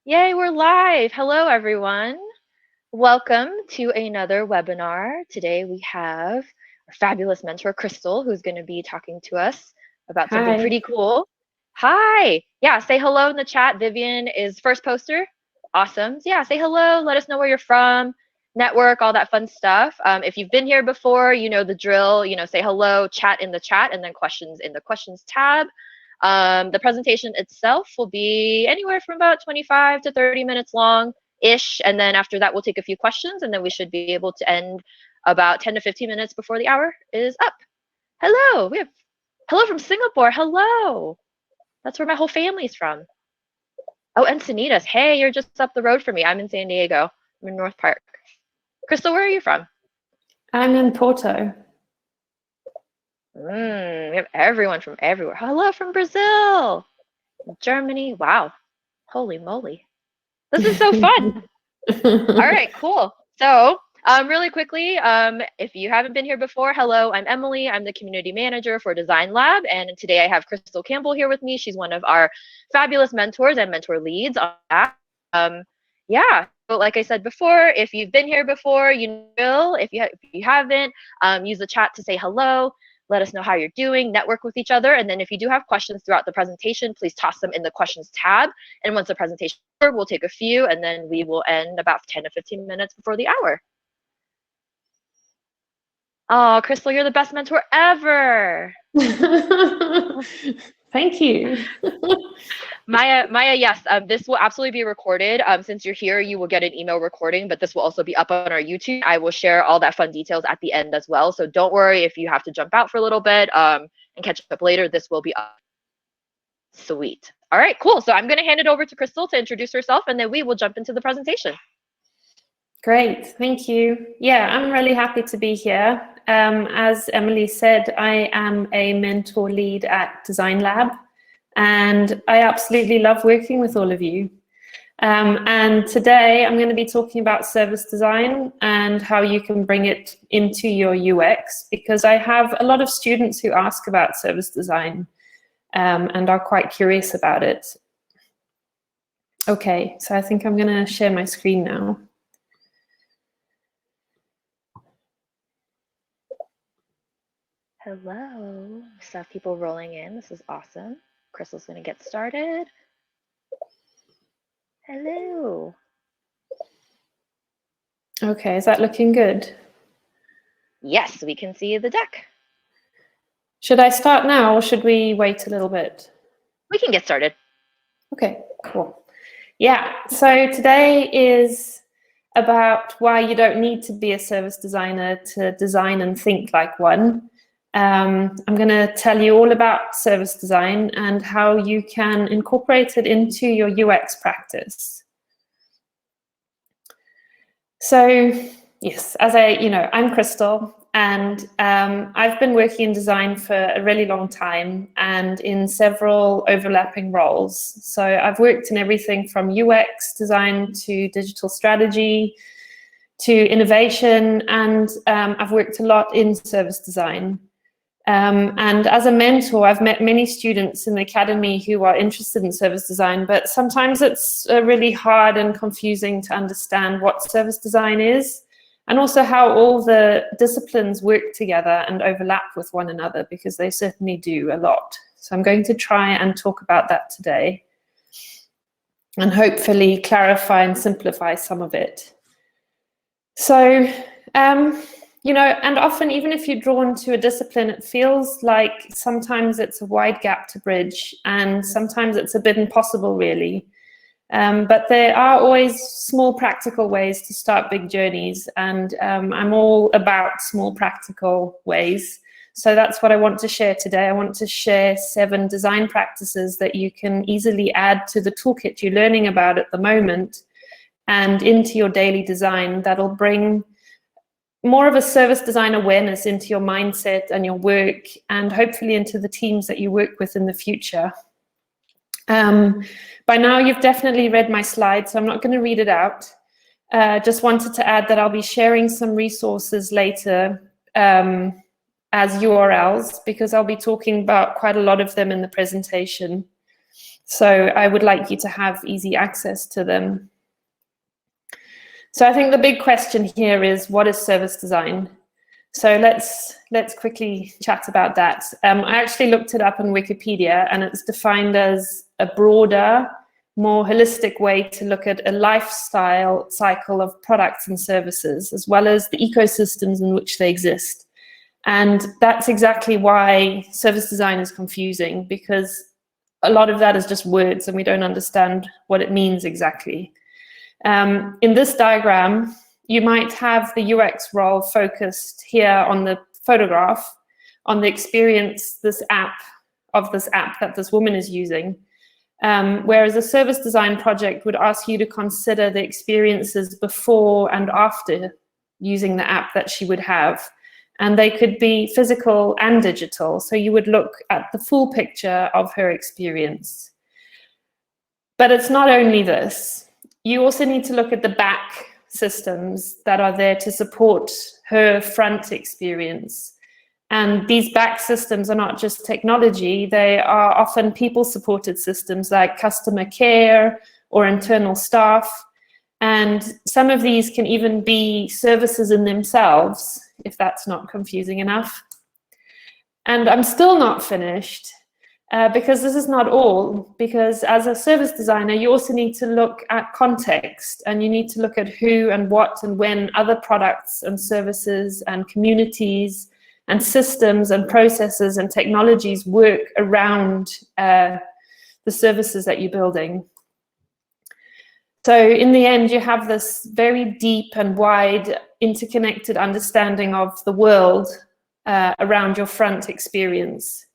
Yay, we're live. Hello, everyone. Welcome to another webinar. Today we have our fabulous mentor, Crystal, who's going to be talking to us about something Hi. pretty cool. Hi. Yeah, say hello in the chat. Vivian is first poster. Awesome. So yeah, say hello. Let us know where you're from, network, all that fun stuff. If you've been here before, you know the drill. Say hello, chat in the chat, and then questions in the questions tab. The presentation itself will be anywhere from about 25 to 30 minutes long ish. And then after that, we'll take a few questions and then we should be able to end about 10 to 15 minutes before the hour is up. Hello. We have hello from Singapore. Hello. That's where my whole family's from. Oh, Encinitas. Hey, you're just up the road from me. I'm in San Diego. I'm in North Park. Crystal, where are you from? I'm in Porto. We have everyone from everywhere. Hello from Brazil. Germany. Wow. Holy moly. This is so fun. All right, cool. So really quickly, if you haven't been here before, hello, I'm Emily. I'm the community manager for Designlab. And today I have Crystal Campbell here with me. She's one of our fabulous mentors and mentor leads on that. Yeah, so like I said before, if you've been here before, you will. If you haven't, use the chat to say hello. Let us know how you're doing, network with each other. And then if you do have questions throughout the presentation, please toss them in the questions tab. And once the presentation is over, we'll take a few and then we will end about 10 to 15 minutes before the hour. Oh, Crystal, you're the best mentor ever. Thank you. Maya, yes, this will absolutely be recorded. Since you're here, you will get an email recording, but this will also be up on our YouTube. I will share all that fun details at the end as well. So don't worry if you have to jump out for a little bit and catch up later. This will be up. Sweet. All right, cool. So I'm going to hand it over to Crystal to introduce herself, and then we will jump into the presentation. Great, thank you. Yeah, I'm really happy to be here. As Emily said, I am a mentor lead at Designlab, and I absolutely love working with all of you. And today I'm going to be talking about service design and how you can bring it into your UX, because I have a lot of students who ask about service design and are quite curious about it. Okay, so I think I'm going to share my screen now. Hello. So have people rolling in. This is awesome. Crystal's going to get started. Hello. Okay, is that looking good? Yes, we can see the deck. Should I start now or should we wait a little bit? We can get started. Okay, cool. Yeah, so today is about why you don't need to be a service designer to design and think like one. I'm going to tell you all about service design and how you can incorporate it into your UX practice. So yes, I'm Crystal, and I've been working in design for a really long time and in several overlapping roles. So I've worked in everything from UX design to digital strategy to innovation, and I've worked a lot in service design. And as a mentor, I've met many students in the academy who are interested in service design, but sometimes it's really hard and confusing to understand what service design is, and also how all the disciplines work together and overlap with one another, because they certainly do a lot. So I'm going to try and talk about that today and hopefully clarify and simplify some of it. So, and often, even if you're drawn to a discipline, it feels like sometimes it's a wide gap to bridge, and sometimes it's a bit impossible, really. But there are always small practical ways to start big journeys, and I'm all about small practical ways. So that's what I want to share today. I want to share 7 design practices that you can easily add to the toolkit you're learning about at the moment and into your daily design that'll bring more of a service design awareness into your mindset and your work, and hopefully into the teams that you work with in the future. By now, you've definitely read my slides, so I'm not going to read it out. Just wanted to add that I'll be sharing some resources later as URLs, because I'll be talking about quite a lot of them in the presentation. So I would like you to have easy access to them. So I think the big question here is, what is service design? So let's quickly chat about that. I actually looked it up on Wikipedia, and it's defined as a broader, more holistic way to look at a lifestyle cycle of products and services, as well as the ecosystems in which they exist. And that's exactly why service design is confusing, because a lot of that is just words and we don't understand what it means exactly. In this diagram, you might have the UX role focused here on the photograph, on the experience this app that this woman is using. Whereas a service design project would ask you to consider the experiences before and after using the app that she would have. And they could be physical and digital. So you would look at the full picture of her experience. But it's not only this. You also need to look at the back systems that are there to support her front experience. And these back systems are not just technology, they are often people-supported systems like customer care or internal staff. And some of these can even be services in themselves, if that's not confusing enough. And I'm still not finished, because this is not all, because as a service designer, you also need to look at context, and you need to look at who and what and when other products and services and communities and systems and processes and technologies work around the services that you're building. So in the end, you have this very deep and wide interconnected understanding of the world around your front experience.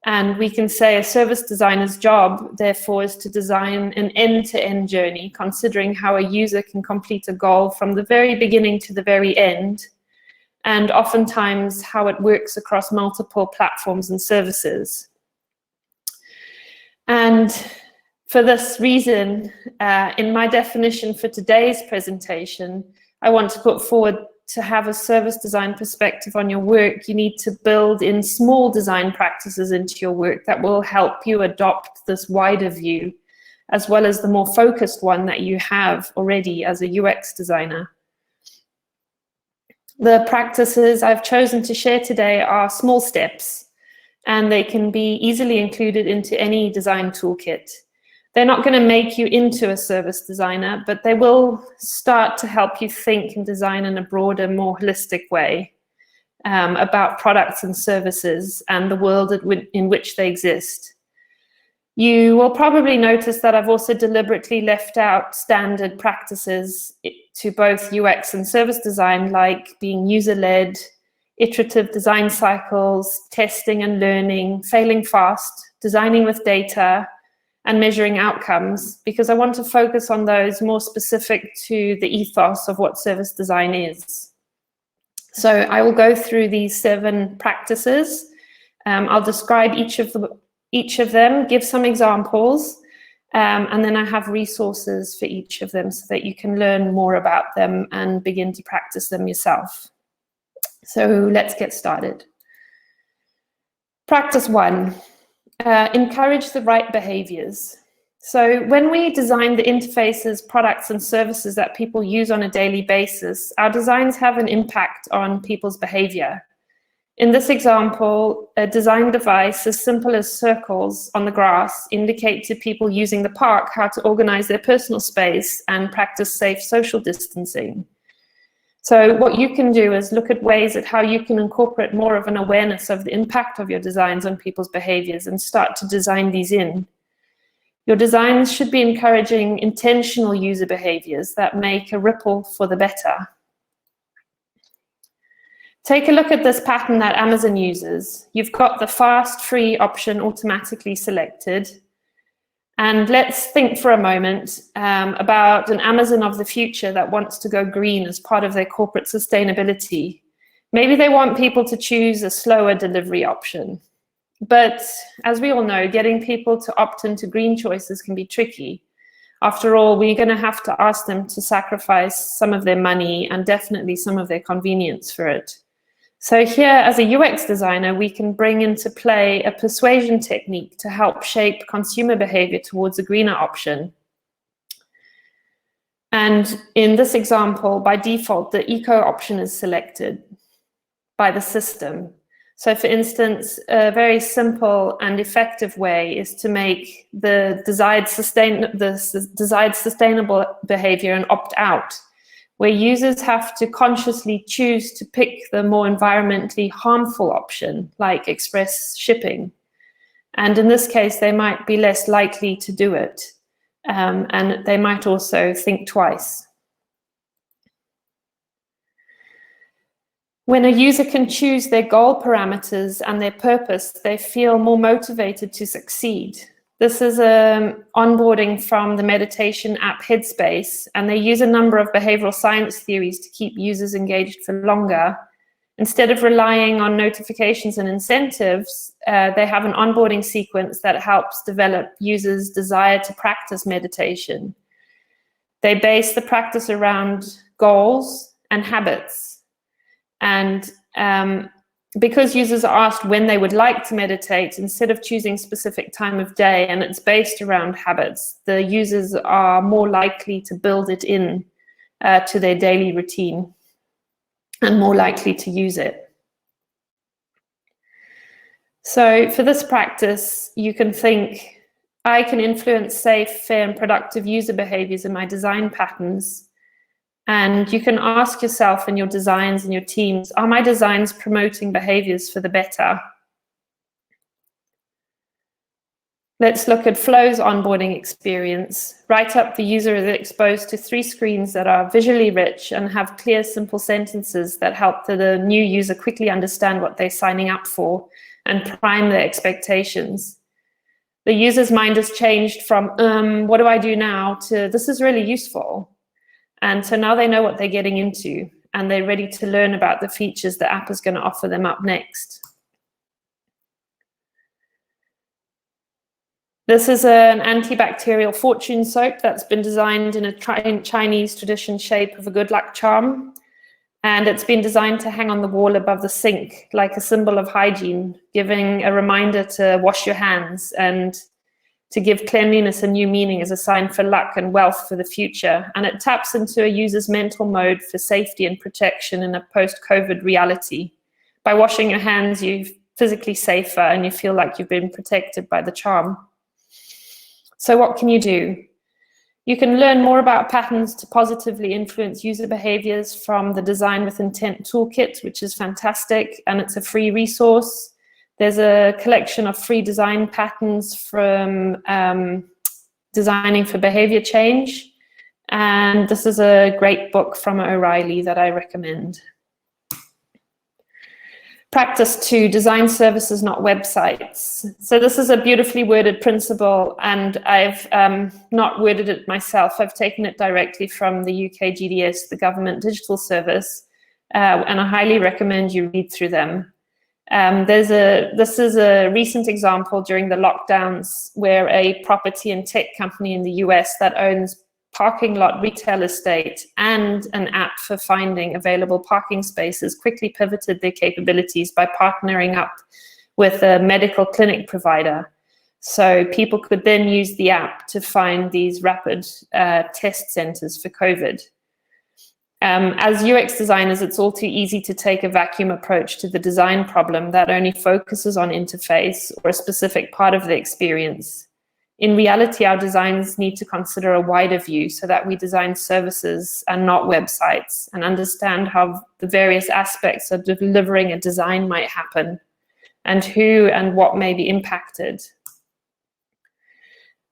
And we can say a service designer's job, therefore, is to design an end-to-end journey, considering how a user can complete a goal from the very beginning to the very end, and oftentimes how it works across multiple platforms and services. And for this reason, in my definition for today's presentation, I want to put forward to have a service design perspective on your work, you need to build in small design practices into your work that will help you adopt this wider view, as well as the more focused one that you have already as a UX designer. The practices I've chosen to share today are small steps, and they can be easily included into any design toolkit. They're not going to make you into a service designer, but they will start to help you think and design in a broader, more holistic way about products and services and the world in which they exist. You will probably notice that I've also deliberately left out standard practices to both UX and service design, like being user-led, iterative design cycles, testing and learning, failing fast, designing with data, and measuring outcomes, because I want to focus on those more specific to the ethos of what service design is. So I will go through these 7 practices. I'll describe each of them, give some examples, and then I have resources for each of them so that you can learn more about them and begin to practice them yourself. So let's get started. Practice 1. Encourage the right behaviors. So when we design the interfaces, products, and services that people use on a daily basis, our designs have an impact on people's behavior. In this example, a design device as simple as circles on the grass indicate to people using the park how to organize their personal space and practice safe social distancing. So what you can do is look at ways at how you can incorporate more of an awareness of the impact of your designs on people's behaviors and start to design these in. Your designs should be encouraging intentional user behaviors that make a ripple for the better. Take a look at this pattern that Amazon uses. You've got the fast, free option automatically selected. And let's think for a moment about an Amazon of the future that wants to go green as part of their corporate sustainability. Maybe they want people to choose a slower delivery option. But as we all know, getting people to opt into green choices can be tricky. After all, we're going to have to ask them to sacrifice some of their money and definitely some of their convenience for it. So here, as a UX designer, we can bring into play a persuasion technique to help shape consumer behavior towards a greener option. And in this example, by default, the eco option is selected by the system. So for instance, a very simple and effective way is to make the desired sustainable behavior an opt-out, where users have to consciously choose to pick the more environmentally harmful option, like express shipping. And in this case, they might be less likely to do it. And they might also think twice. When a user can choose their goal parameters and their purpose, they feel more motivated to succeed. This is onboarding from the meditation app Headspace, and they use a number of behavioral science theories to keep users engaged for longer. Instead of relying on notifications and incentives, they have an onboarding sequence that helps develop users' desire to practice meditation. They base the practice around goals and habits. And because users are asked when they would like to meditate, instead of choosing a specific time of day, and it's based around habits, the users are more likely to build it in to their daily routine and more likely to use it. So for this practice, you can think, I can influence safe, fair, and productive user behaviors in my design patterns. And you can ask yourself in your designs and your teams, are my designs promoting behaviors for the better? Let's look at Flow's onboarding experience. Right up, the user is exposed to 3 screens that are visually rich and have clear, simple sentences that help the new user quickly understand what they're signing up for and prime their expectations. The user's mind has changed from, what do I do now, to this is really useful. And so now they know what they're getting into, and they're ready to learn about the features the app is going to offer them up next. This is an antibacterial fortune soap that's been designed in a Chinese tradition shape of a good luck charm. And it's been designed to hang on the wall above the sink, like a symbol of hygiene, giving a reminder to wash your hands and to give cleanliness a new meaning as a sign for luck and wealth for the future. And it taps into a user's mental mode for safety and protection in a post-COVID reality. By washing your hands, you're physically safer and you feel like you've been protected by the charm. So what can you do? You can learn more about patterns to positively influence user behaviors from the Design with Intent toolkit, which is fantastic, and it's a free resource. There's a collection of free design patterns from Designing for Behavior Change. And this is a great book from O'Reilly that I recommend. Practice 2, design services, not websites. So this is a beautifully worded principle, and I've not worded it myself. I've taken it directly from the UK GDS, the Government Digital Service, and I highly recommend you read through them. This is a recent example during the lockdowns where a property and tech company in the US that owns parking lot retail estate and an app for finding available parking spaces quickly pivoted their capabilities by partnering up with a medical clinic provider. So people could then use the app to find these rapid test centers for COVID. As UX designers, it's all too easy to take a vacuum approach to the design problem that only focuses on interface or a specific part of the experience. In reality, our designs need to consider a wider view so that we design services and not websites, and understand how the various aspects of delivering a design might happen and who and what may be impacted.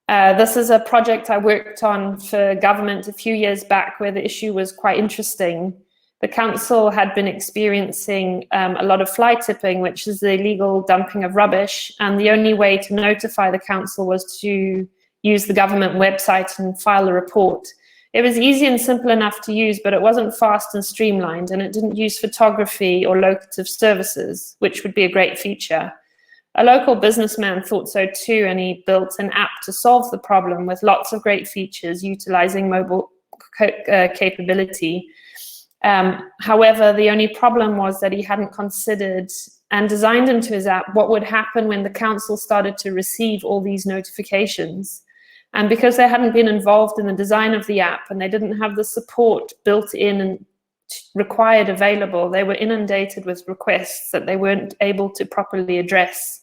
This is a project I worked on for government a few years back where the issue was quite interesting. The council had been experiencing a lot of fly tipping, which is the illegal dumping of rubbish. And the only way to notify the council was to use the government website and file a report. It was easy and simple enough to use, but it wasn't fast and streamlined, and it didn't use photography or locative services, which would be a great feature. A local businessman thought so too, and he built an app to solve the problem with lots of great features utilizing mobile capability. However, the only problem was that he hadn't considered and designed into his app what would happen when the council started to receive all these notifications. And because they hadn't been involved in the design of the app and they didn't have the support built in and required available, they were inundated with requests that they weren't able to properly address.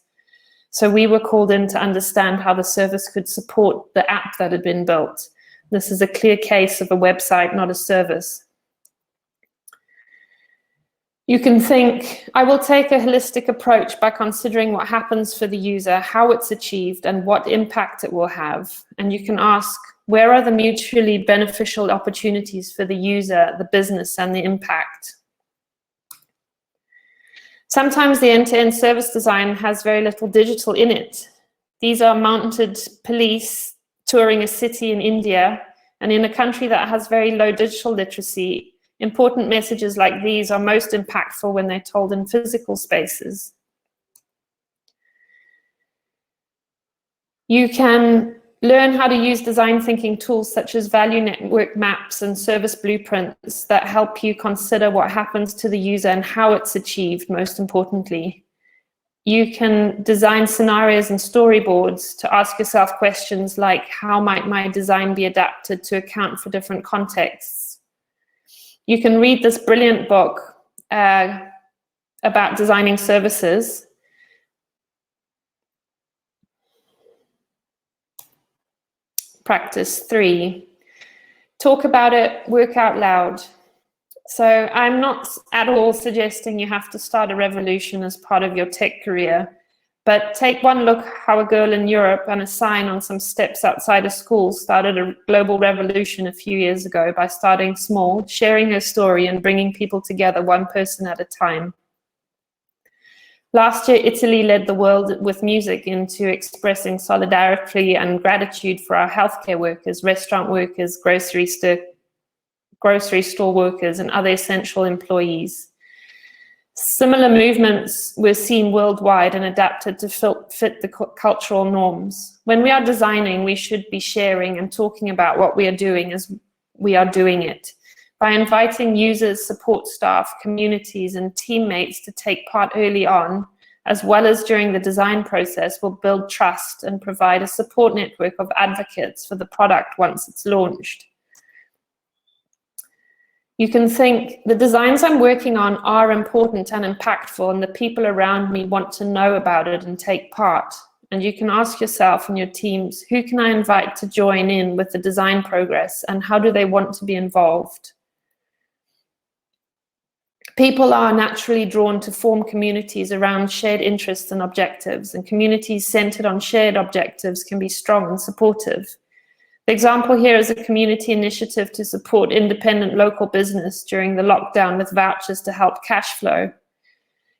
So we were called in to understand how the service could support the app that had been built. This is a clear case of a website, not a service. You can think, I will take a holistic approach by considering what happens for the user, how it's achieved, and what impact it will have. And you can ask, where are the mutually beneficial opportunities for the user, the business, and the impact? Sometimes the end-to-end service design has very little digital in it. These are mounted police touring a city in India, and in a country that has very low digital literacy, important messages like these are most impactful when they're told in physical spaces. You can learn how to use design thinking tools such as value network maps and service blueprints that help you consider what happens to the user and how it's achieved, most importantly. You can design scenarios and storyboards to ask yourself questions like, how might my design be adapted to account for different contexts? You can read this brilliant book about designing services. Practice 3. Talk about it, work out loud. So I'm not at all suggesting you have to start a revolution as part of your tech career, but take one look how a girl in Europe and a sign on some steps outside a school started a global revolution a few years ago by starting small, sharing her story and bringing people together one person at a time. Last year, Italy led the world with music into expressing solidarity and gratitude for our healthcare workers, restaurant workers, grocery store workers, and other essential employees. Similar movements were seen worldwide and adapted to fit the cultural norms. When we are designing, we should be sharing and talking about what we are doing as we are doing it. By inviting users, support staff, communities, and teammates to take part early on, as well as during the design process, will build trust and provide a support network of advocates for the product once it's launched. You can think, the designs I'm working on are important and impactful, and the people around me want to know about it and take part. And you can ask yourself and your teams, who can I invite to join in with the design progress, and how do they want to be involved? People are naturally drawn to form communities around shared interests and objectives, and communities centered on shared objectives can be strong and supportive. The example here is a community initiative to support independent local business during the lockdown with vouchers to help cash flow.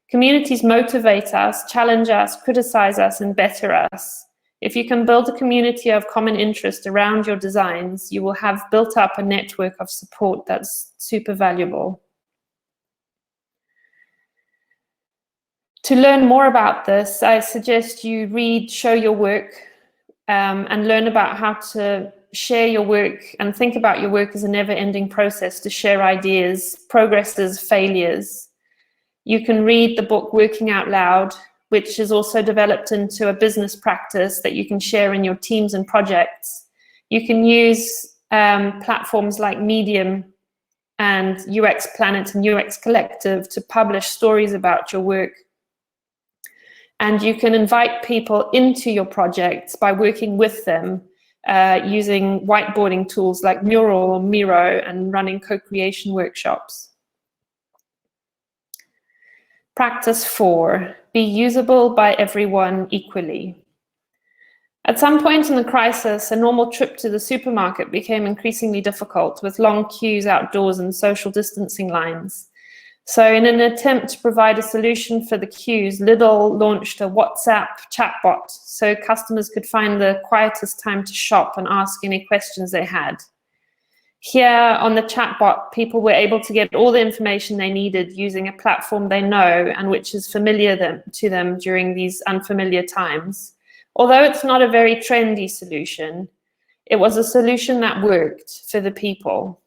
Communities motivate us, challenge us, criticize us, and better us. If you can build a community of common interest around your designs, you will have built up a network of support that's super valuable. To learn more about this, I suggest you read Show Your Work and learn about how to share your work and think about your work as a never-ending process to share ideas, progresses, failures. You can read the book Working Out Loud, which is also developed into a business practice that you can share in your teams and projects. You can use platforms like Medium and UX Planet and UX Collective to publish stories about your work. And you can invite people into your projects by working with them using whiteboarding tools like Mural or Miro and running co-creation workshops. Practice 4, be usable by everyone equally. At some point in the crisis, a normal trip to the supermarket became increasingly difficult with long queues outdoors and social distancing lines. So in an attempt to provide a solution for the queues, Lidl launched a WhatsApp chatbot so customers could find the quietest time to shop and ask any questions they had. Here on the chatbot, people were able to get all the information they needed using a platform they know and which is familiar to them during these unfamiliar times. Although it's not a very trendy solution, it was a solution that worked for the people.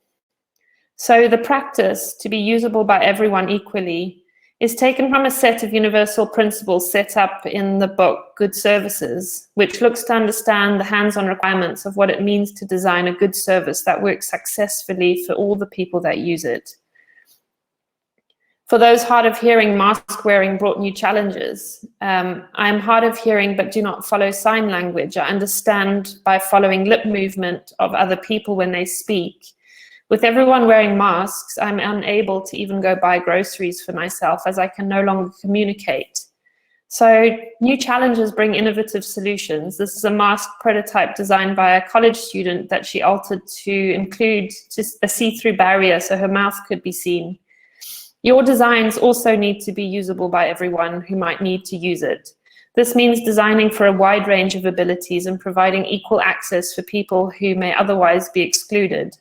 So the practice to be usable by everyone equally is taken from a set of universal principles set up in the book Good Services, which looks to understand the hands-on requirements of what it means to design a good service that works successfully for all the people that use it. For those hard of hearing, mask wearing brought new challenges. I'm hard of hearing but do not follow sign language. I understand by following lip movement of other people when they speak. With everyone wearing masks, I'm unable to even go buy groceries for myself as I can no longer communicate. So new challenges bring innovative solutions. This is a mask prototype designed by a college student that she altered to include just a see-through barrier so her mouth could be seen. Your designs also need to be usable by everyone who might need to use it. This means designing for a wide range of abilities and providing equal access for people who may otherwise be excluded.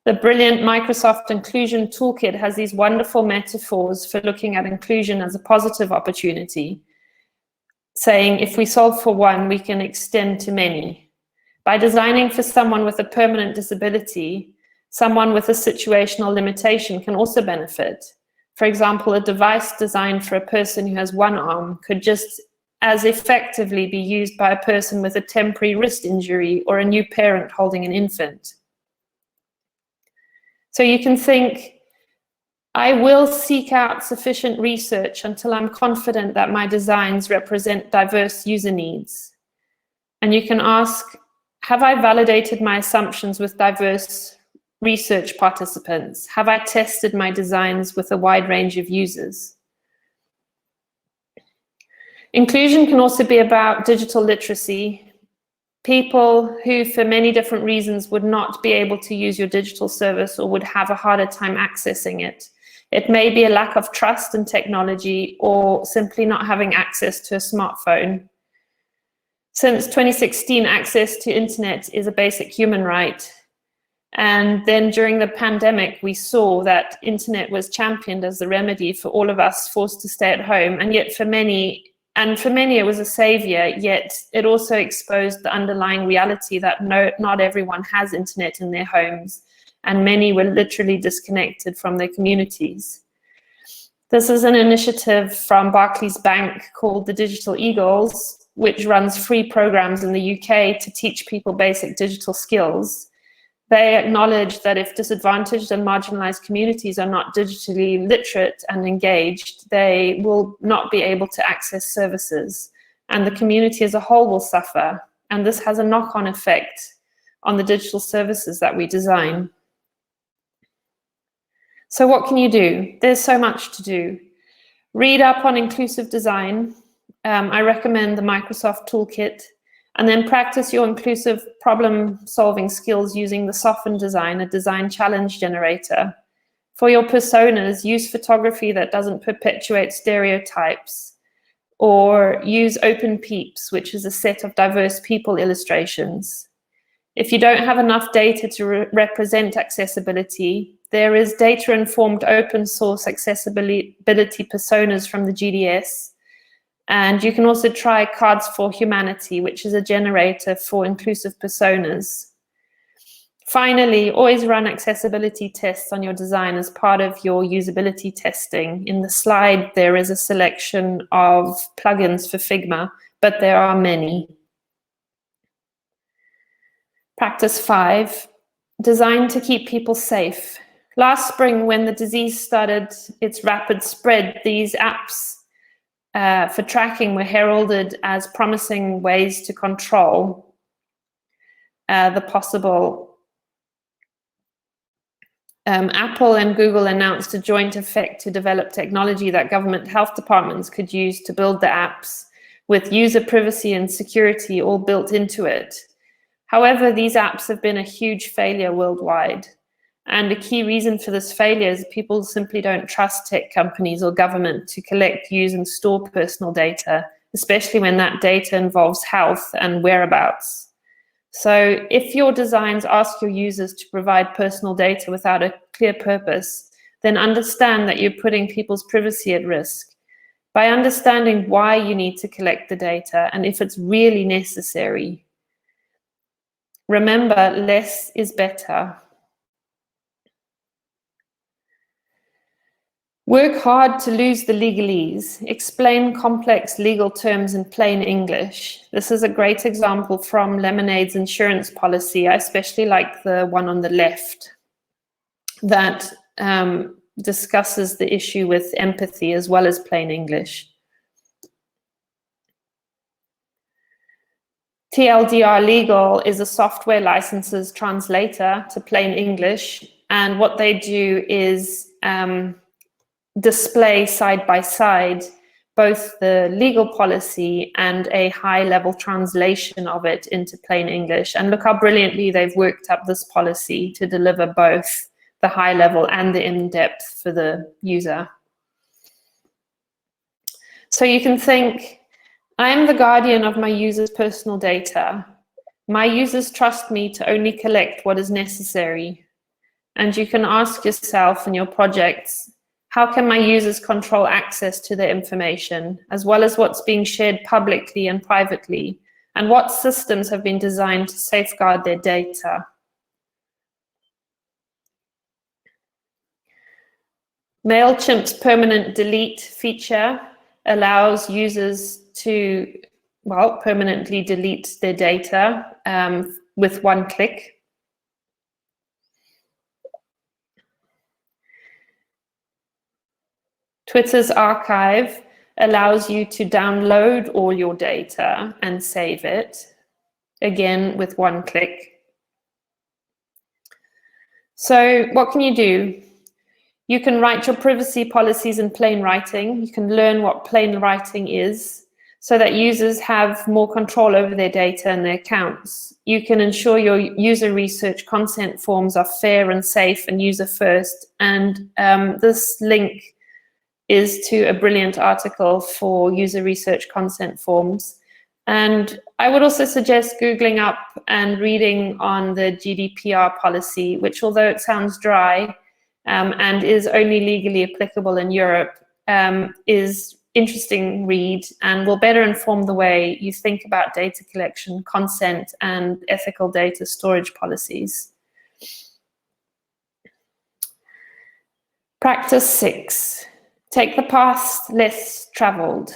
The brilliant Microsoft Inclusion Toolkit has these wonderful metaphors for looking at inclusion as a positive opportunity, saying if we solve for one, we can extend to many. By designing for someone with a permanent disability, someone with a situational limitation can also benefit. For example, a device designed for a person who has one arm could just as effectively be used by a person with a temporary wrist injury or a new parent holding an infant. So you can think, I will seek out sufficient research until I'm confident that my designs represent diverse user needs. And you can ask, have I validated my assumptions with diverse research participants? Have I tested my designs with a wide range of users? Inclusion can also be about digital literacy. People who, for many different reasons, would not be able to use your digital service or would have a harder time accessing it. It may be a lack of trust in technology or simply not having access to a smartphone. Since 2016, access to internet is a basic human right. And then during the pandemic, we saw that internet was championed as the remedy for all of us forced to stay at home. And yet for many it was a savior, yet it also exposed the underlying reality that not everyone has internet in their homes, and many were literally disconnected from their communities. This is an initiative from Barclays Bank called the Digital Eagles, which runs free programs in the UK to teach people basic digital skills. They acknowledge that if disadvantaged and marginalized communities are not digitally literate and engaged, they will not be able to access services, and the community as a whole will suffer. And this has a knock-on effect on the digital services that we design. So what can you do? There's so much to do. Read up on inclusive design. I recommend the Microsoft Toolkit. And then practice your inclusive problem-solving skills using the Soften Design, a design challenge generator. For your personas, use photography that doesn't perpetuate stereotypes, or use Open Peeps, which is a set of diverse people illustrations. If you don't have enough data to represent accessibility, there is data-informed open source accessibility personas from the GDS. And you can also try Cards for Humanity, which is a generator for inclusive personas. Finally, always run accessibility tests on your design as part of your usability testing. In the slide, there is a selection of plugins for Figma, but there are many. Practice 5, design to keep people safe. Last spring, when the disease started its rapid spread, these apps for tracking were heralded as promising ways to control the possible. Apple and Google announced a joint effort to develop technology that government health departments could use to build the apps with user privacy and security all built into it. However, these apps have been a huge failure worldwide. And a key reason for this failure is people simply don't trust tech companies or government to collect, use, and store personal data, especially when that data involves health and whereabouts. So if your designs ask your users to provide personal data without a clear purpose, then understand that you're putting people's privacy at risk. By understanding why you need to collect the data and if it's really necessary, remember, less is better. Work hard to lose the legalese. Explain complex legal terms in plain English. This is a great example from Lemonade's insurance policy. I especially like the one on the left that discusses the issue with empathy as well as plain English. TLDR Legal is a software licenses translator to plain English, and what they do is display side by side both the legal policy and a high-level translation of it into plain English. And look how brilliantly they've worked up this policy to deliver both the high level and the in-depth for the user. So you can think, I am the guardian of my users' personal data. My users trust me to only collect what is necessary. And you can ask yourself in your projects, how can my users control access to their information, as well as what's being shared publicly and privately, and what systems have been designed to safeguard their data? MailChimp's permanent delete feature allows users to, well, permanently delete their data with one click. Twitter's archive allows you to download all your data and save it, again with one click. So what can you do? You can write your privacy policies in plain writing. You can learn what plain writing is so that users have more control over their data and their accounts. You can ensure your user research consent forms are fair and safe and user first. And this link is to a brilliant article for user research consent forms. And I would also suggest Googling up and reading on the GDPR policy, which, although it sounds dry and is only legally applicable in Europe, is interesting read and will better inform the way you think about data collection, consent, and ethical data storage policies. Practice 6. Take the path less traveled.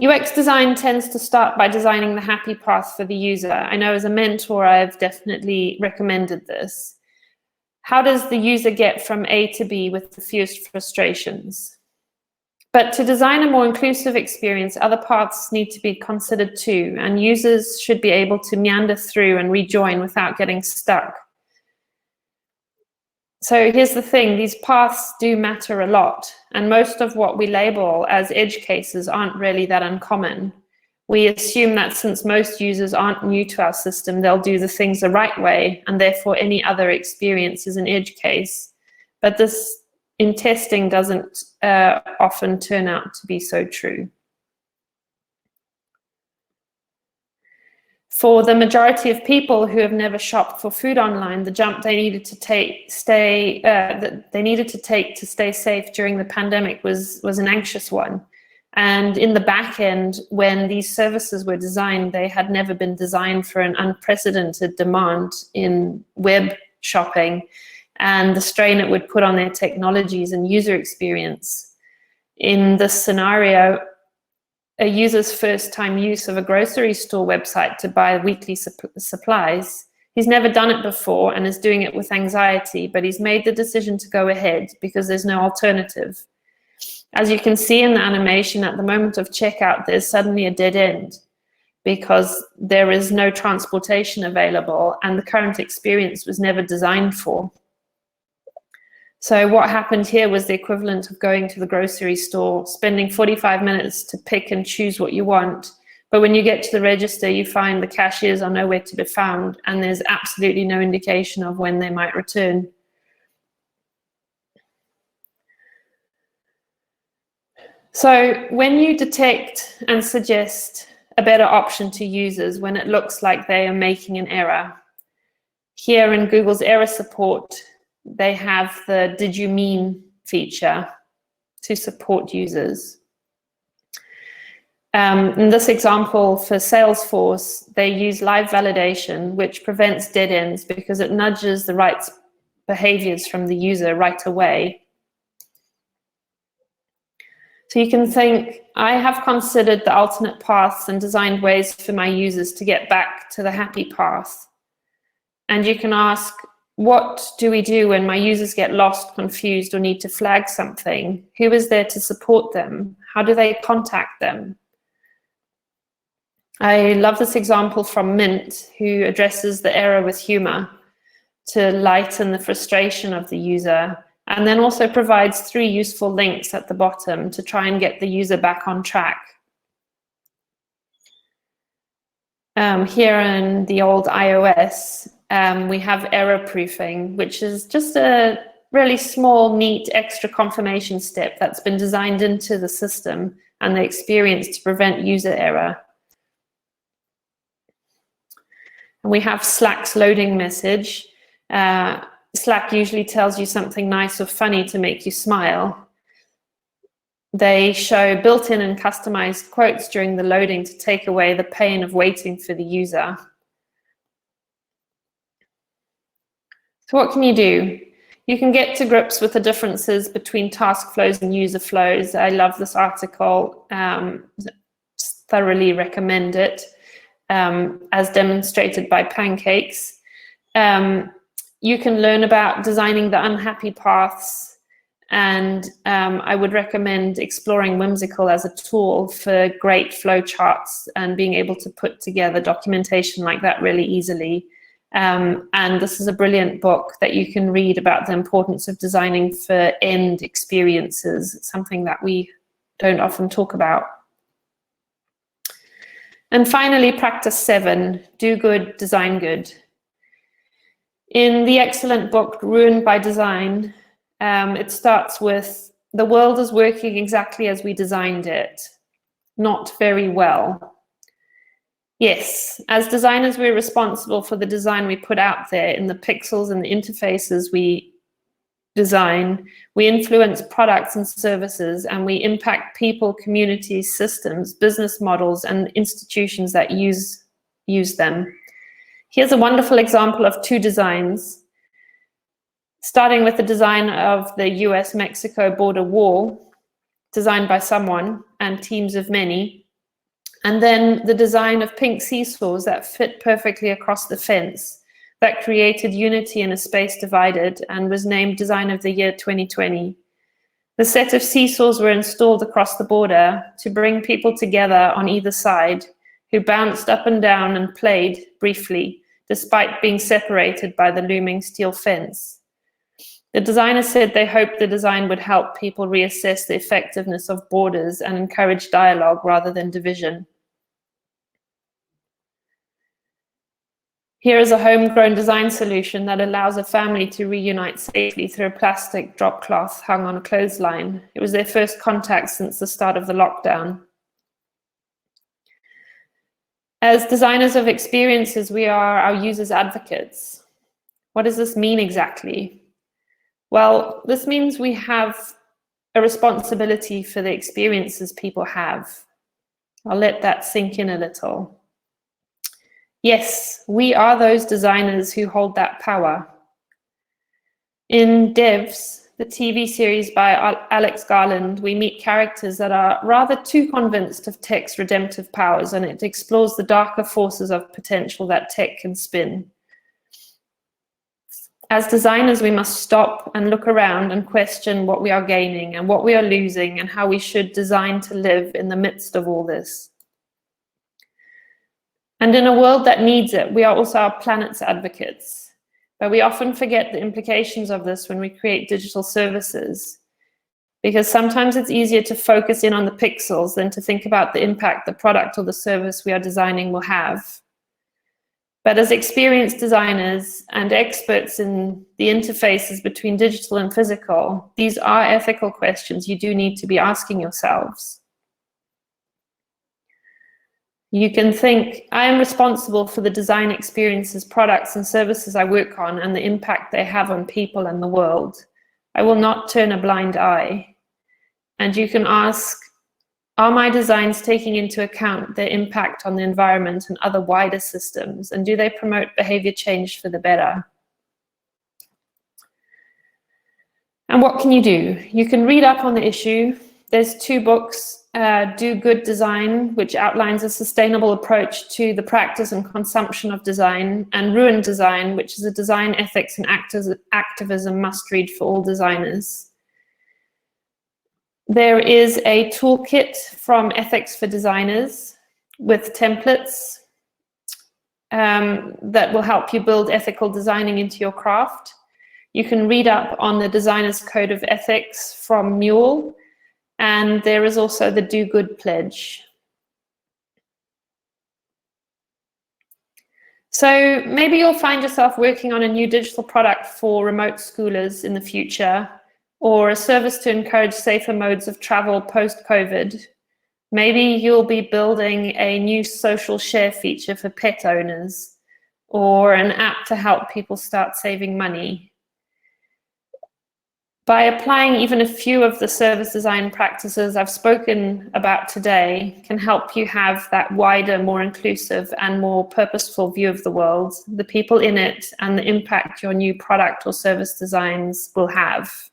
UX design tends to start by designing the happy path for the user. I know as a mentor, I've definitely recommended this. How does the user get from A to B with the fewest frustrations? But to design a more inclusive experience, other paths need to be considered too, and users should be able to meander through and rejoin without getting stuck. So here's the thing, these paths do matter a lot, and most of what we label as edge cases aren't really that uncommon. We assume that since most users aren't new to our system, they'll do the things the right way, and therefore any other experience is an edge case. But this, in testing, doesn't often turn out to be so true. For the majority of people who have never shopped for food online, the jump they needed to take to stay safe during the pandemic was an anxious one. And in the back end, when these services were designed, they had never been designed for an unprecedented demand in web shopping and the strain it would put on their technologies and user experience. In this scenario, a user's first time use of a grocery store website to buy weekly supplies, he's never done it before and is doing it with anxiety, but he's made the decision to go ahead because there's no alternative. As you can see in the animation, at the moment of checkout, there's suddenly a dead end because there is no transportation available and the current experience was never designed for. So what happened here was the equivalent of going to the grocery store, spending 45 minutes to pick and choose what you want. But when you get to the register, you find the cashiers are nowhere to be found and there's absolutely no indication of when they might return. So when you detect and suggest a better option to users when it looks like they are making an error, here in Google's error support, they have the "Did you mean" feature to support users. In this example for Salesforce, they use live validation, which prevents dead ends because it nudges the right behaviors from the user right away. So you can think, I have considered the alternate paths and designed ways for my users to get back to the happy path. And you can ask, what do we do when my users get lost, confused, or need to flag something? Who is there to support them? How do they contact them? I love this example from Mint, who addresses the error with humor to lighten the frustration of the user, and then also provides 3 useful links at the bottom to try and get the user back on track. Here in the old iOS, we have error proofing, which is just a really small, neat, extra confirmation step that's been designed into the system and the experience to prevent user error. And we have Slack's loading message. Slack usually tells you something nice or funny to make you smile. They show built-in and customized quotes during the loading to take away the pain of waiting for the user. So what can you do? You can get to grips with the differences between task flows and user flows. I love this article, thoroughly recommend it, as demonstrated by Pancakes. You can learn about designing the unhappy paths, and I would recommend exploring Whimsical as a tool for great flow charts and being able to put together documentation like that really easily. And this is a brilliant book that you can read about the importance of designing for end experiences. It's something that we don't often talk about. And finally, practice 7, do good, design good. In the excellent book, Ruined by Design, it starts with, the world is working exactly as we designed it, not very well. Yes, as designers, we're responsible for the design we put out there in the pixels and the interfaces we design. We influence products and services, and we impact people, communities, systems, business models, and institutions that use them. Here's a wonderful example of 2 designs, starting with the design of the US-Mexico border wall, designed by someone and teams of many, and then the design of pink seesaws that fit perfectly across the fence, that created unity in a space divided and was named Design of the Year 2020. The set of seesaws were installed across the border to bring people together on either side, who bounced up and down and played briefly, despite being separated by the looming steel fence. The designer said they hoped the design would help people reassess the effectiveness of borders and encourage dialogue rather than division. Here is a homegrown design solution that allows a family to reunite safely through a plastic drop cloth hung on a clothesline. It was their first contact since the start of the lockdown. As designers of experiences, we are our users' advocates. What does this mean exactly? Well, this means we have a responsibility for the experiences people have. I'll let that sink in a little. Yes, we are those designers who hold that power. In Devs, the TV series by Alex Garland, we meet characters that are rather too convinced of tech's redemptive powers, and it explores the darker forces of potential that tech can spin. As designers, we must stop and look around and question what we are gaining and what we are losing and how we should design to live in the midst of all this. And in a world that needs it, we are also our planet's advocates. But we often forget the implications of this when we create digital services, because sometimes it's easier to focus in on the pixels than to think about the impact the product or the service we are designing will have. But as experienced designers and experts in the interfaces between digital and physical, these are ethical questions you do need to be asking yourselves. You can think, I am responsible for the design experiences, products, and services I work on and the impact they have on people and the world. I will not turn a blind eye. And you can ask, are my designs taking into account their impact on the environment and other wider systems? And do they promote behavior change for the better? And what can you do? You can read up on the issue. there's 2 books, Do Good Design, which outlines a sustainable approach to the practice and consumption of design, and Ruin Design, which is a design ethics and activism must-read for all designers. There is a toolkit from Ethics for Designers with templates that will help you build ethical designing into your craft. You can read up on the Designer's Code of Ethics from Mule, and there is also the Do Good Pledge. So maybe you'll find yourself working on a new digital product for remote schoolers in the future, or a service to encourage safer modes of travel post-COVID. Maybe you'll be building a new social share feature for pet owners, or an app to help people start saving money. By applying even a few of the service design practices I've spoken about today can help you have that wider, more inclusive and more purposeful view of the world, the people in it, and the impact your new product or service designs will have.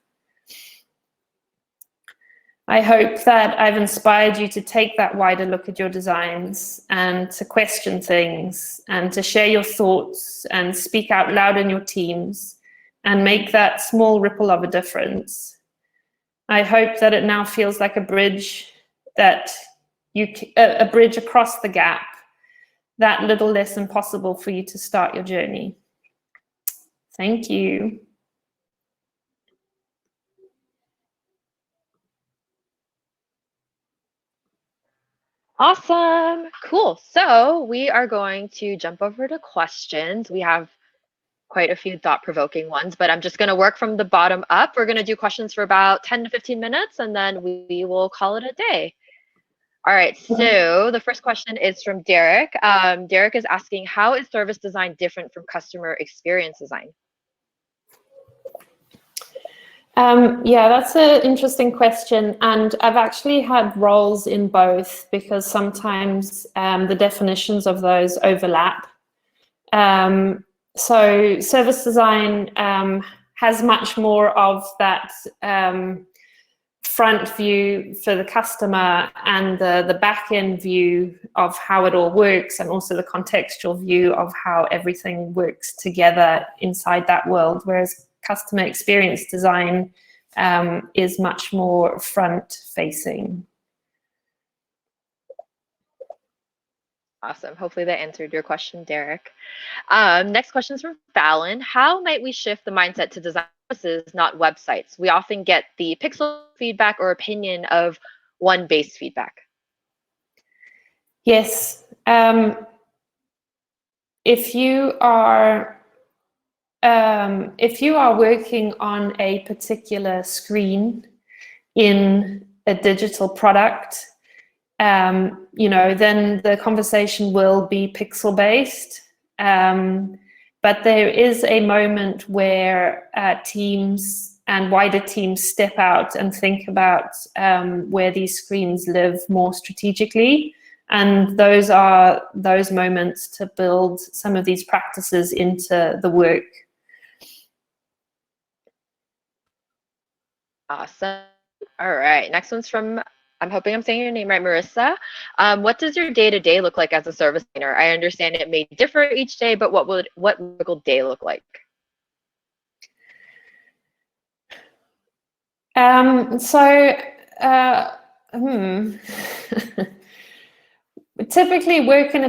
I hope that I've inspired you to take that wider look at your designs and to question things and to share your thoughts and speak out loud in your teams and make that small ripple of a difference. I hope that it now feels like a bridge a bridge across the gap, that little less impossible for you to start your journey. Thank you. Awesome. Cool. So we are going to jump over to questions. We have quite a few thought-provoking ones, but I'm just going to work from the bottom up. We're going to do questions for about 10 to 15 minutes, and then we will call it a day. All right, so the first question is from Derek. Derek is asking, how is service design different from customer experience design? Yeah, that's an interesting question. And I've actually had roles in both because sometimes the definitions of those overlap. So service design has much more of that front view for the customer and the back end view of how it all works, and also the contextual view of how everything works together inside that world, whereas customer experience design is much more front facing. Awesome. Hopefully that answered your question, Derek. Next question is from Fallon. How might we shift the mindset to design services, not websites? We often get the pixel feedback or opinion of one-based feedback. Yes. If you are working on a particular screen in a digital product, then the conversation will be pixel based. But there is a moment where teams and wider teams step out and think about where these screens live more strategically. And those are those moments to build some of these practices into the work. Awesome. All right. Next one's from, I'm hoping I'm saying your name right, Marissa. What does your day-to-day look like as a service designer? I understand it may differ each day, but what typical day look like? Typically work in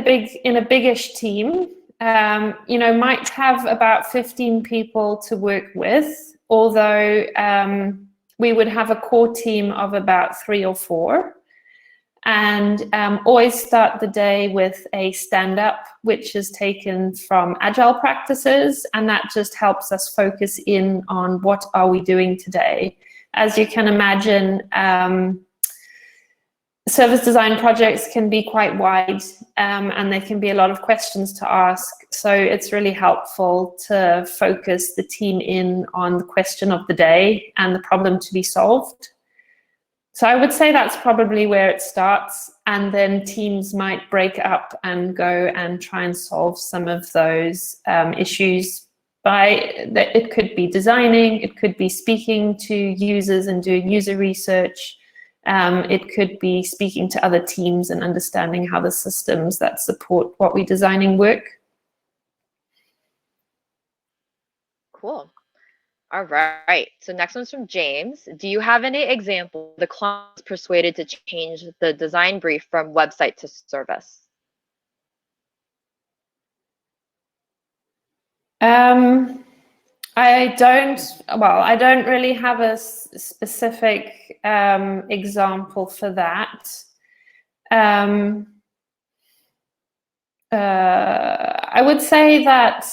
a biggish team. Might have about 15 people to work with, although we would have a core team of about 3 or 4, and always start the day with a stand-up, which is taken from agile practices, and that just helps us focus in on what are we doing today. As you can imagine, service design projects can be quite wide, and there can be a lot of questions to ask. So it's really helpful to focus the team in on the question of the day and the problem to be solved. So I would say that's probably where it starts, and then teams might break up and go and try and solve some of those issues. It could be designing, it could be speaking to users and doing user research. It could be speaking to other teams and understanding how the systems that support what we're designing work. Cool. All right. So next one's from James. Do you have any example the client was persuaded to change the design brief from website to service? I don't really have a specific example for that. I would say that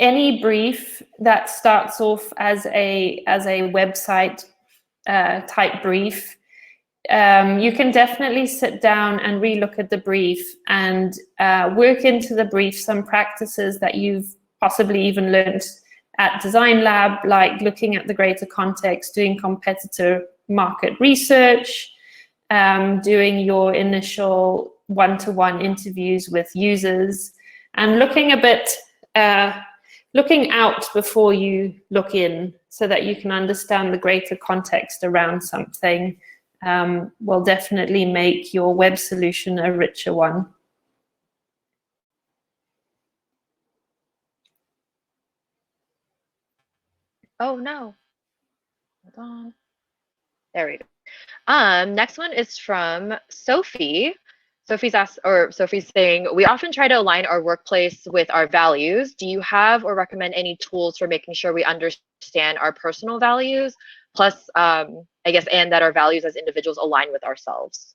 any brief that starts off as a website type brief, you can definitely sit down and relook at the brief and work into the brief some practices that you've possibly even learned at Designlab, like looking at the greater context, doing competitor market research, doing your initial one-to-one interviews with users, and looking a bit, looking out before you look in, so that you can understand the greater context around something. Will definitely make your web solution a richer one. Oh no. Hold on. There we go. Next one is from Sophie. Sophie's saying, we often try to align our workplace with our values. Do you have or recommend any tools for making sure we understand our personal values? Plus, I guess, and that our values as individuals align with ourselves.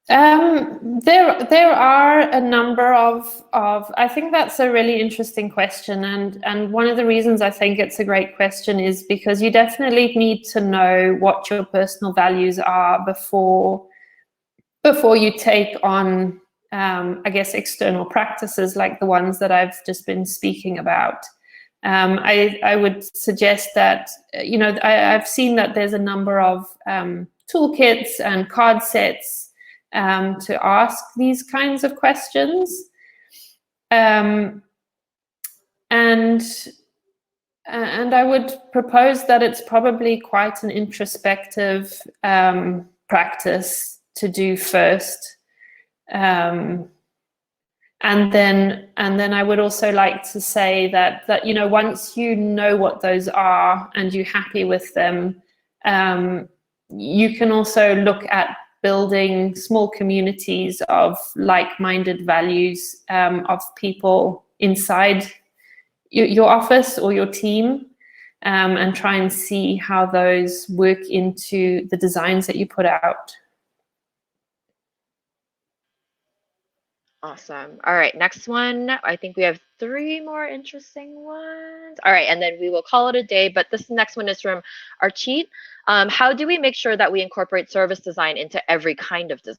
There are a number of I think that's a really interesting question, and one of the reasons I think it's a great question is because you definitely need to know what your personal values are before you take on I guess external practices like the ones that I've just been speaking about. I would suggest that, you know, I've seen that there's a number of toolkits and card sets to ask these kinds of questions, and I would propose that it's probably quite an introspective practice to do first, and then I would also like to say that you know, once you know what those are and you're happy with them, you can also look at building small communities of like-minded values of people inside your office or your team, and try and see how those work into the designs that you put out. Awesome. All right, next one. I think we have 3 more interesting ones. All right, and then we will call it a day. But this next one is from Archit. How do we make sure that we incorporate service design into every kind of design?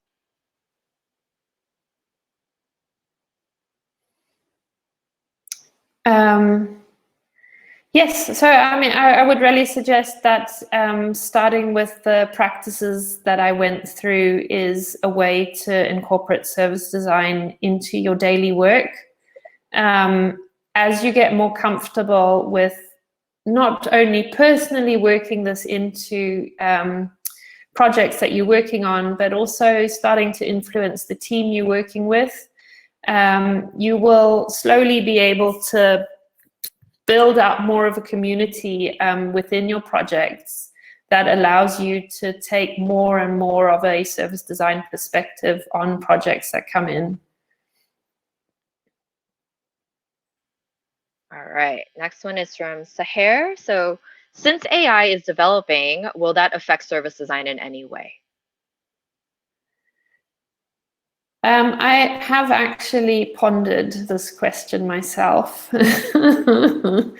Yes, so I mean, I would really suggest that starting with the practices that I went through is a way to incorporate service design into your daily work. As you get more comfortable with not only personally working this into projects that you're working on, but also starting to influence the team you're working with, you will slowly be able to build up more of a community within your projects that allows you to take more and more of a service design perspective on projects that come in. All right, next one is from Sahar. So, since AI is developing, will that affect service design in any way? I have actually pondered this question myself. There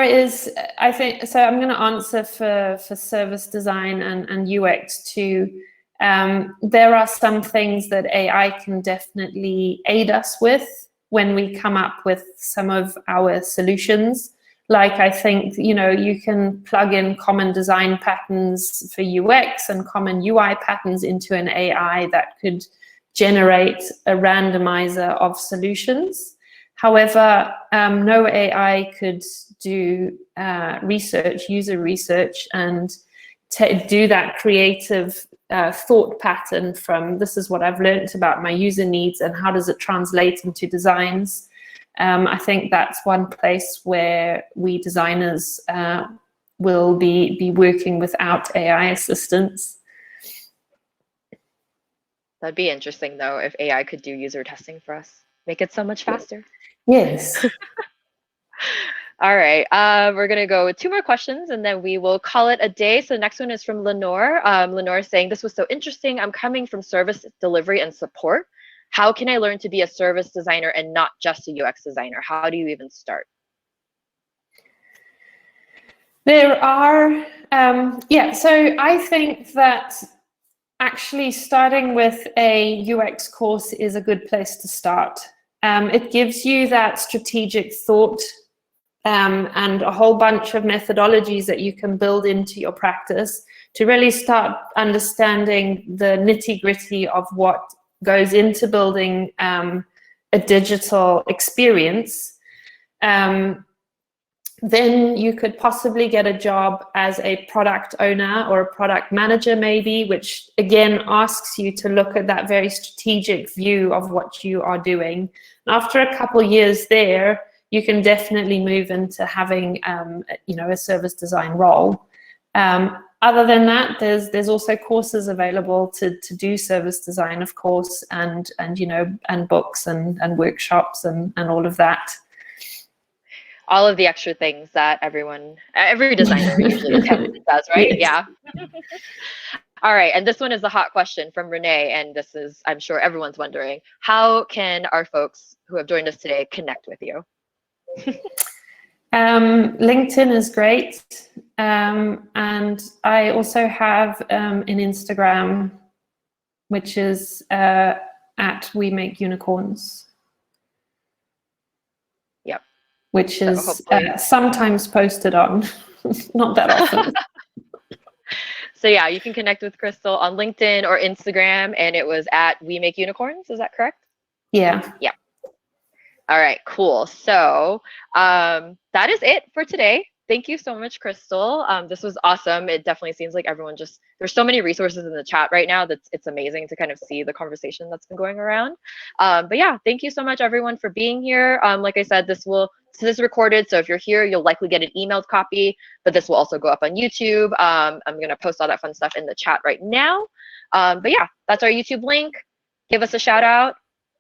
is, I think, so I'm going to answer for service design and UX too. There are some things that AI can definitely aid us with when we come up with some of our solutions. Like, I think, you know, you can plug in common design patterns for UX and common UI patterns into an AI that could generate a randomizer of solutions. However, no AI could do research, user research, and do that creative thought pattern from this is what I've learned about my user needs and how does it translate into designs. I think that's one place where we designers will be working without AI assistance. That'd be interesting, though, if AI could do user testing for us. Make it so much faster. Yes. All right, we're gonna go with 2 more questions and then we will call it a day. So the next one is from Lenore. Lenore is saying, this was so interesting. I'm coming from service delivery and support. How can I learn to be a service designer and not just a UX designer? How do you even start? There are, so I think that actually starting with a UX course is a good place to start. It gives you that strategic thought and a whole bunch of methodologies that you can build into your practice to really start understanding the nitty-gritty of what goes into building a digital experience. Then you could possibly get a job as a product owner or a product manager maybe, which again asks you to look at that very strategic view of what you are doing. And after a couple of years there, you can definitely move into having a service design role. Other than that, there's also courses available to do service design, of course, and books and workshops and all of that. All of the extra things that every designer usually does, right? Yes. Yeah. All right, and this one is a hot question from Renee, and this is, I'm sure everyone's wondering, how can our folks who have joined us today connect with you? LinkedIn is great, and I also have an Instagram, which is at We Make Unicorns. Yep. Which is sometimes posted on, not that often. So yeah, you can connect with Crystal on LinkedIn or Instagram, and it was at We Make Unicorns. Is that correct? Yeah. Yeah. All right, cool. So that is it for today. Thank you so much, Crystal. This was awesome. It definitely seems like everyone there's so many resources in the chat right now that it's amazing to kind of see the conversation that's been going around. But yeah, thank you so much, everyone, for being here. Like I said, this is recorded, so if you're here, you'll likely get an emailed copy, but this will also go up on YouTube. I'm going to post all that fun stuff in the chat right now. But yeah, that's our YouTube link. Give us a shout out.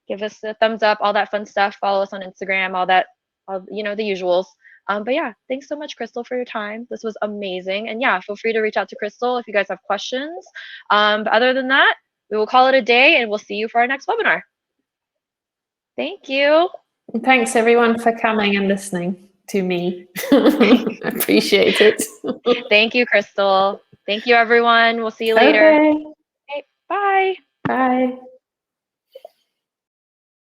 Give us a thumbs up, all that fun stuff. Follow us on Instagram, all the usuals. But yeah, thanks so much, Crystal, for your time. This was amazing. And yeah, feel free to reach out to Crystal if you guys have questions. But other than that, we will call it a day and we'll see you for our next webinar. Thank you. Thanks, everyone, for coming and listening to me. I appreciate it. Thank you, Crystal. Thank you, everyone. We'll see you later. Okay. Okay, bye. Bye.